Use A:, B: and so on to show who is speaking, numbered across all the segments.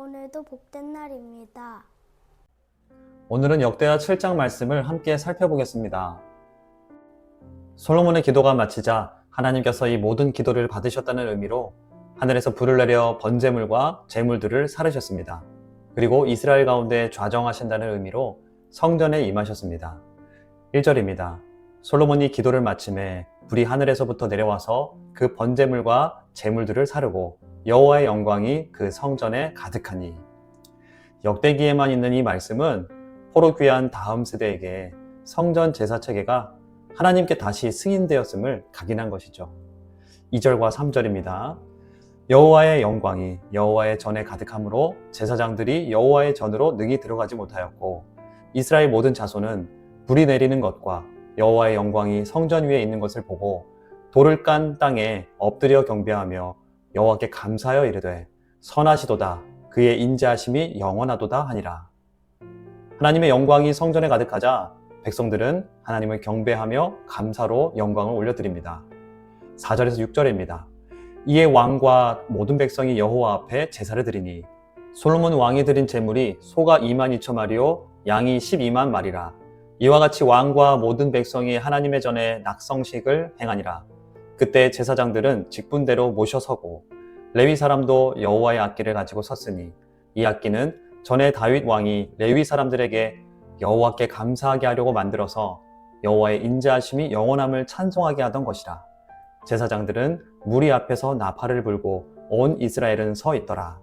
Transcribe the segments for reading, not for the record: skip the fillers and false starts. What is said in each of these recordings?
A: 오늘도 복된 날입니다.
B: 오늘은 역대하 7장 말씀을 함께 살펴보겠습니다. 솔로몬의 기도가 마치자 하나님께서 이 모든 기도를 받으셨다는 의미로 하늘에서 불을 내려 번제물과 제물들을 사르셨습니다. 그리고 이스라엘 가운데 좌정하신다는 의미로 성전에 임하셨습니다. 1절입니다. 솔로몬이 기도를 마침에 불이 하늘에서부터 내려와서 그 번제물과 제물들을 사르고 여호와의 영광이 그 성전에 가득하니. 역대기에만 있는 이 말씀은 포로 귀한 다음 세대에게 성전 제사 체계가 하나님께 다시 승인되었음을 각인한 것이죠. 2절과 3절입니다. 여호와의 영광이 여호와의 전에 가득함으로 제사장들이 여호와의 전으로 능히 들어가지 못하였고 이스라엘 모든 자손은 불이 내리는 것과 여호와의 영광이 성전 위에 있는 것을 보고 돌을 깐 땅에 엎드려 경배하며 여호와께 감사하여 이르되 선하시도다 그의 인자하심이 영원하도다 하니라. 하나님의 영광이 성전에 가득하자 백성들은 하나님을 경배하며 감사로 영광을 올려드립니다. 4절에서 6절입니다. 이에 왕과 모든 백성이 여호와 앞에 제사를 드리니 솔로몬 왕이 드린 제물이 소가 2만 2천 마리요 양이 12만 마리라. 이와 같이 왕과 모든 백성이 하나님의 전에 낙성식을 행하니라. 그때 제사장들은 직분대로 모셔서고 레위 사람도 여호와의 악기를 가지고 섰으니 이 악기는 전에 다윗 왕이 레위 사람들에게 여호와께 감사하게 하려고 만들어서 여호와의 인자하심이 영원함을 찬송하게 하던 것이라. 제사장들은 무리 앞에서 나팔을 불고 온 이스라엘은 서 있더라.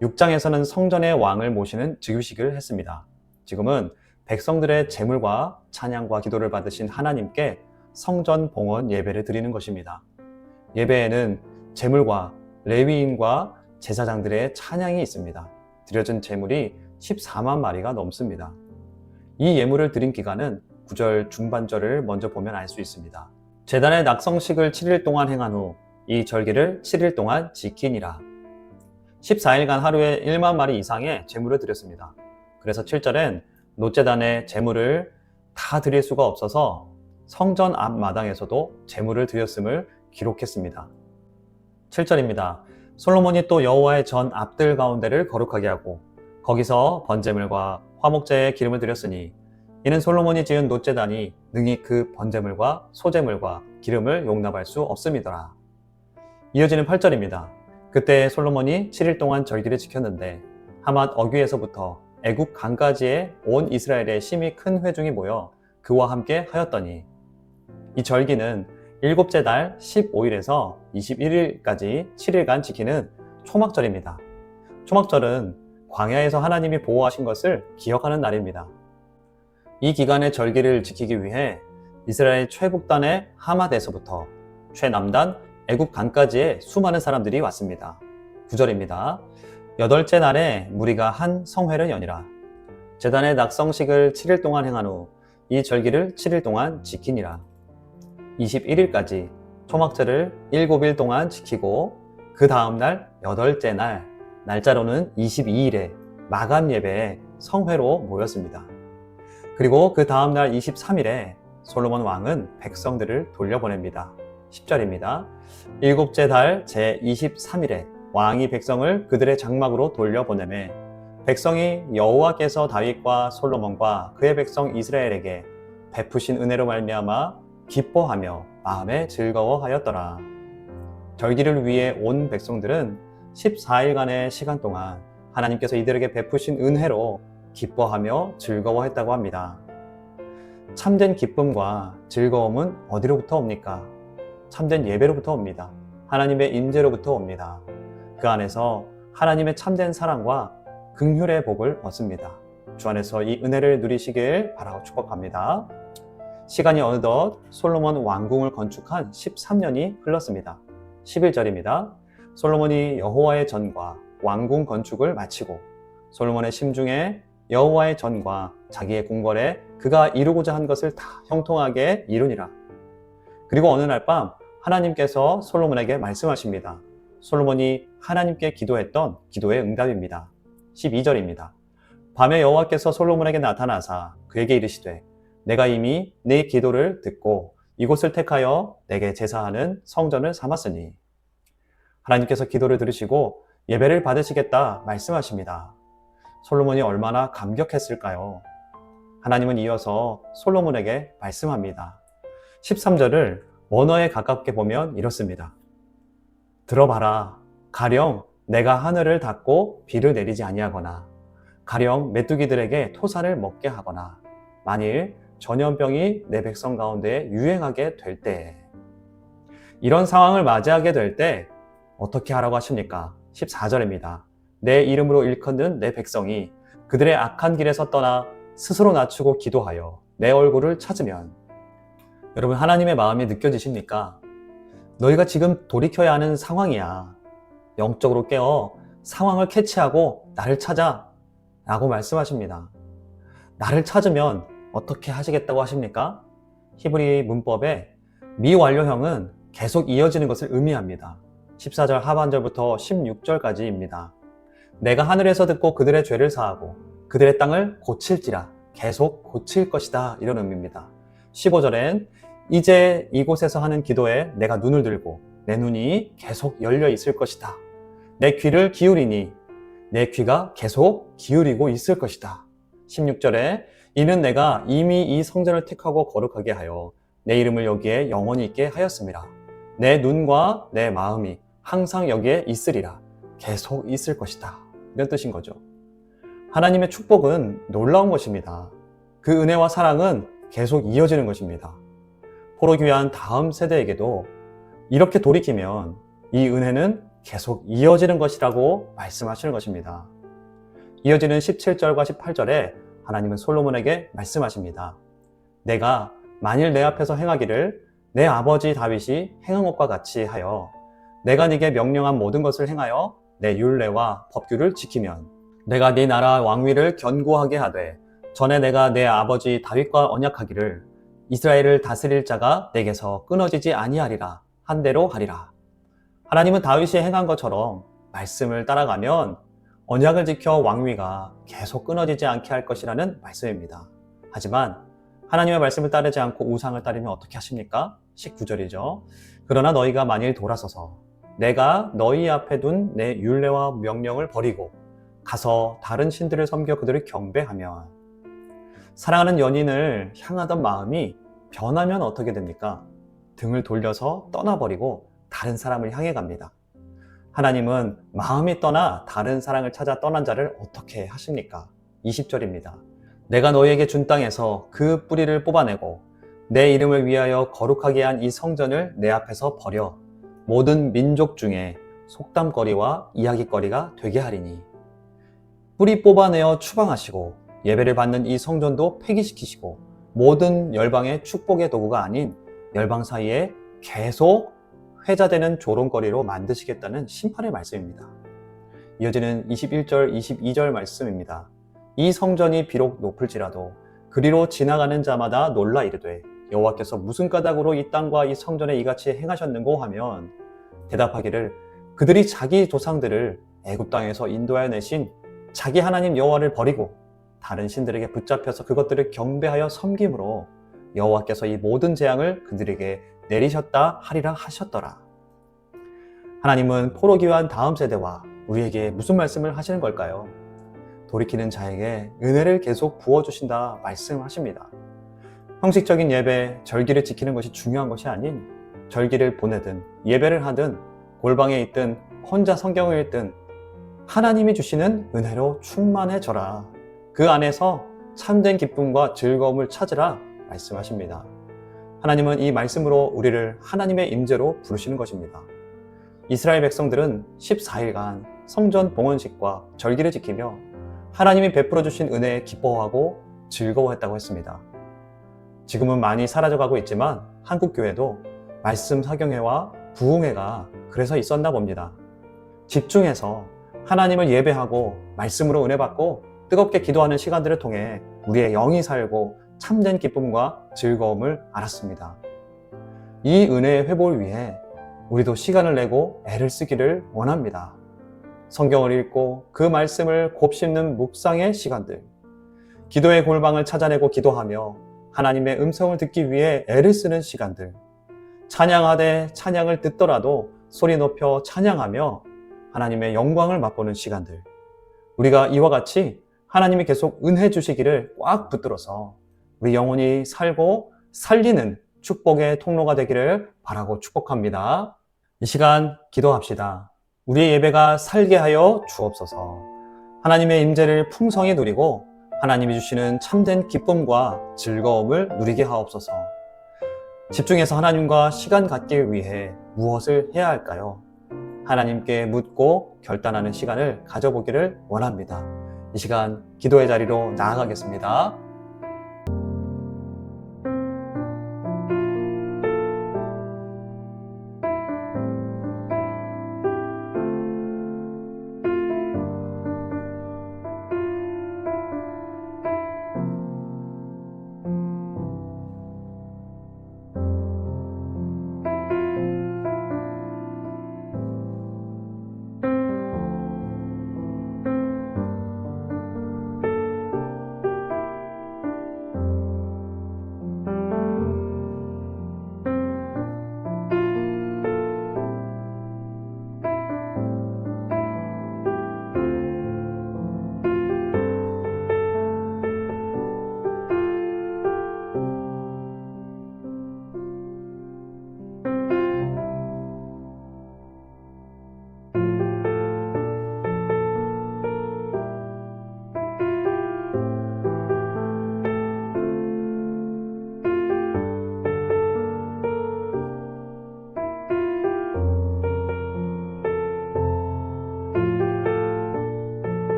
B: 6장에서는 성전의 왕을 모시는 즉위식을 했습니다. 지금은 백성들의 제물과 찬양과 기도를 받으신 하나님께 성전 봉헌 예배를 드리는 것입니다. 예배에는 제물과 레위인과 제사장들의 찬양이 있습니다. 드려진 제물이 14만 마리가 넘습니다. 이 예물을 드린 기간은 9절 중반절을 먼저 보면 알 수 있습니다. 제단의 낙성식을 7일 동안 행한 후 이 절기를 7일 동안 지키니라. 14일간 하루에 1만 마리 이상의 제물을 드렸습니다. 그래서 7절엔 노제단의 제물을 다 드릴 수가 없어서 성전 앞마당에서도 제물을 드렸음을 기록했습니다. 7절입니다. 솔로몬이 또 여호와의 전 앞들 가운데를 거룩하게 하고 거기서 번제물과 화목제에 기름을 드렸으니 이는 솔로몬이 지은 노제단이 능히 그 번제물과 소제물과 기름을 용납할 수 없음이더라. 이어지는 8절입니다. 그때 솔로몬이 7일 동안 절기를 지켰는데 하맛 어귀에서부터 애굽 강까지에 온 이스라엘의 심히 큰 회중이 모여 그와 함께 하였더니 이 절기는 일곱째 달 15일에서 21일까지 7일간 지키는 초막절입니다. 초막절은 광야에서 하나님이 보호하신 것을 기억하는 날입니다. 이 기간의 절기를 지키기 위해 이스라엘 최북단의 하맛에서부터 최남단 애굽 강까지의 수많은 사람들이 왔습니다. 9절입니다. 여덟째 날에 무리가 한 성회를 여니라. 제단의 낙성식을 7일 동안 행한 후 이 절기를 7일 동안 지키니라. 21일까지 초막절을 7일 동안 지키고 그 다음날 여덟째 날 날짜로는 22일에 마감 예배에 성회로 모였습니다. 그리고 그 다음날 23일에 솔로몬 왕은 백성들을 돌려보냅니다. 10절입니다. 일곱째 달 제23일에 왕이 백성을 그들의 장막으로 돌려보내매 백성이 여호와께서 다윗과 솔로몬과 그의 백성 이스라엘에게 베푸신 은혜로 말미암아 기뻐하며 마음에 즐거워하였더라. 절기를 위해 온 백성들은 14일간의 시간 동안 하나님께서 이들에게 베푸신 은혜로 기뻐하며 즐거워했다고 합니다. 참된 기쁨과 즐거움은 어디로부터 옵니까? 참된 예배로부터 옵니다. 하나님의 임재로부터 옵니다. 그 안에서 하나님의 참된 사랑과 긍휼의 복을 얻습니다. 주 안에서 이 은혜를 누리시길 바라고 축복합니다. 시간이 어느덧 솔로몬 왕궁을 건축한 13년이 흘렀습니다. 11절입니다. 솔로몬이 여호와의 전과 왕궁 건축을 마치고 솔로몬의 심중에 여호와의 전과 자기의 궁궐에 그가 이루고자 한 것을 다 형통하게 이루니라. 그리고 어느 날 밤 하나님께서 솔로몬에게 말씀하십니다. 솔로몬이 하나님께 기도했던 기도의 응답입니다. 12절입니다. 밤에 여호와께서 솔로몬에게 나타나사 그에게 이르시되 내가 이미 네 기도를 듣고 이곳을 택하여 내게 제사하는 성전을 삼았으니. 하나님께서 기도를 들으시고 예배를 받으시겠다 말씀하십니다. 솔로몬이 얼마나 감격했을까요? 하나님은 이어서 솔로몬에게 말씀합니다. 13절을 원어에 가깝게 보면 이렇습니다. 들어봐라. 가령 내가 하늘을 닫고 비를 내리지 아니하거나 가령 메뚜기들에게 토사를 먹게 하거나 만일 전염병이 내 백성 가운데 유행하게 될 때에 이런 상황을 맞이하게 될 때 어떻게 하라고 하십니까? 14절입니다. 내 이름으로 일컫는 내 백성이 그들의 악한 길에서 떠나 스스로 낮추고 기도하여 내 얼굴을 찾으면 여러분 하나님의 마음이 느껴지십니까? 너희가 지금 돌이켜야 하는 상황이야. 영적으로 깨어 상황을 캐치하고 나를 찾아 라고 말씀하십니다. 나를 찾으면 어떻게 하시겠다고 하십니까? 히브리 문법에 미완료형은 계속 이어지는 것을 의미합니다. 14절 하반절부터 16절까지입니다. 내가 하늘에서 듣고 그들의 죄를 사하고 그들의 땅을 고칠지라 계속 고칠 것이다 이런 의미입니다. 15절엔 이제 이곳에서 하는 기도에 내가 눈을 들고 내 눈이 계속 열려 있을 것이다. 내 귀를 기울이니 내 귀가 계속 기울이고 있을 것이다. 16절에 이는 내가 이미 이 성전을 택하고 거룩하게 하여 내 이름을 여기에 영원히 있게 하였음이라. 내 눈과 내 마음이 항상 여기에 있으리라. 계속 있을 것이다. 이런 뜻인 거죠. 하나님의 축복은 놀라운 것입니다. 그 은혜와 사랑은 계속 이어지는 것입니다. 포로귀환 다음 세대에게도 이렇게 돌이키면 이 은혜는 계속 이어지는 것이라고 말씀하시는 것입니다. 이어지는 17절과 18절에 하나님은 솔로몬에게 말씀하십니다. 내가 만일 내 앞에서 행하기를 내 아버지 다윗이 행한 것과 같이 하여 내가 네게 명령한 모든 것을 행하여 내 율례와 법규를 지키면 내가 네 나라 왕위를 견고하게 하되 전에 내가 내 아버지 다윗과 언약하기를 이스라엘을 다스릴 자가 내게서 끊어지지 아니하리라 한 대로 하리라. 하나님은 다윗이 행한 것처럼 말씀을 따라가면 언약을 지켜 왕위가 계속 끊어지지 않게 할 것이라는 말씀입니다. 하지만 하나님의 말씀을 따르지 않고 우상을 따르면 어떻게 하십니까? 19절이죠. 그러나 너희가 만일 돌아서서 내가 너희 앞에 둔 내 율례와 명령을 버리고 가서 다른 신들을 섬겨 그들을 경배하면 사랑하는 연인을 향하던 마음이 변하면 어떻게 됩니까? 등을 돌려서 떠나버리고 다른 사람을 향해 갑니다. 하나님은 마음이 떠나 다른 사랑을 찾아 떠난 자를 어떻게 하십니까? 20절입니다. 내가 너희에게 준 땅에서 그 뿌리를 뽑아내고 내 이름을 위하여 거룩하게 한 이 성전을 내 앞에서 버려 모든 민족 중에 속담거리와 이야기거리가 되게 하리니 뿌리 뽑아내어 추방하시고 예배를 받는 이 성전도 폐기시키시고 모든 열방의 축복의 도구가 아닌 열방 사이에 계속 회자되는 조롱거리로 만드시겠다는 심판의 말씀입니다. 이어지는 21절, 22절 말씀입니다. 이 성전이 비록 높을지라도 그리로 지나가는 자마다 놀라 이르되 여호와께서 무슨 까닭으로 이 땅과 이 성전에 이같이 행하셨는고 하면 대답하기를 그들이 자기 조상들을 애굽 땅에서 인도하여 내신 자기 하나님 여호와를 버리고 다른 신들에게 붙잡혀서 그것들을 경배하여 섬김으로 여호와께서 이 모든 재앙을 그들에게 내리셨다 하리라 하셨더라. 하나님은 포로기환 다음 세대와 우리에게 무슨 말씀을 하시는 걸까요? 돌이키는 자에게 은혜를 계속 부어주신다 말씀하십니다. 형식적인 예배, 절기를 지키는 것이 중요한 것이 아닌 절기를 보내든 예배를 하든 골방에 있든 혼자 성경을 읽든 하나님이 주시는 은혜로 충만해져라. 그 안에서 참된 기쁨과 즐거움을 찾으라 말씀하십니다. 하나님은 이 말씀으로 우리를 하나님의 임재로 부르시는 것입니다. 이스라엘 백성들은 14일간 성전 봉헌식과 절기를 지키며 하나님이 베풀어 주신 은혜에 기뻐하고 즐거워했다고 했습니다. 지금은 많이 사라져가고 있지만 한국교회도 말씀 사경회와 부흥회가 그래서 있었나 봅니다. 집중해서 하나님을 예배하고 말씀으로 은혜 받고 뜨겁게 기도하는 시간들을 통해 우리의 영이 살고 참된 기쁨과 즐거움을 알았습니다. 이 은혜의 회복을 위해 우리도 시간을 내고 애를 쓰기를 원합니다. 성경을 읽고 그 말씀을 곱씹는 묵상의 시간들, 기도의 골방을 찾아내고 기도하며 하나님의 음성을 듣기 위해 애를 쓰는 시간들, 찬양하되 찬양을 듣더라도 소리 높여 찬양하며 하나님의 영광을 맛보는 시간들, 우리가 이와 같이 하나님이 계속 은혜 주시기를 꽉 붙들어서 우리 영혼이 살고 살리는 축복의 통로가 되기를 바라고 축복합니다. 이 시간 기도합시다. 우리의 예배가 살게 하여 주옵소서. 하나님의 임재를 풍성히 누리고 하나님이 주시는 참된 기쁨과 즐거움을 누리게 하옵소서. 집중해서 하나님과 시간 갖기 위해 무엇을 해야 할까요? 하나님께 묻고 결단하는 시간을 가져보기를 원합니다. 이 시간 기도의 자리로 나아가겠습니다.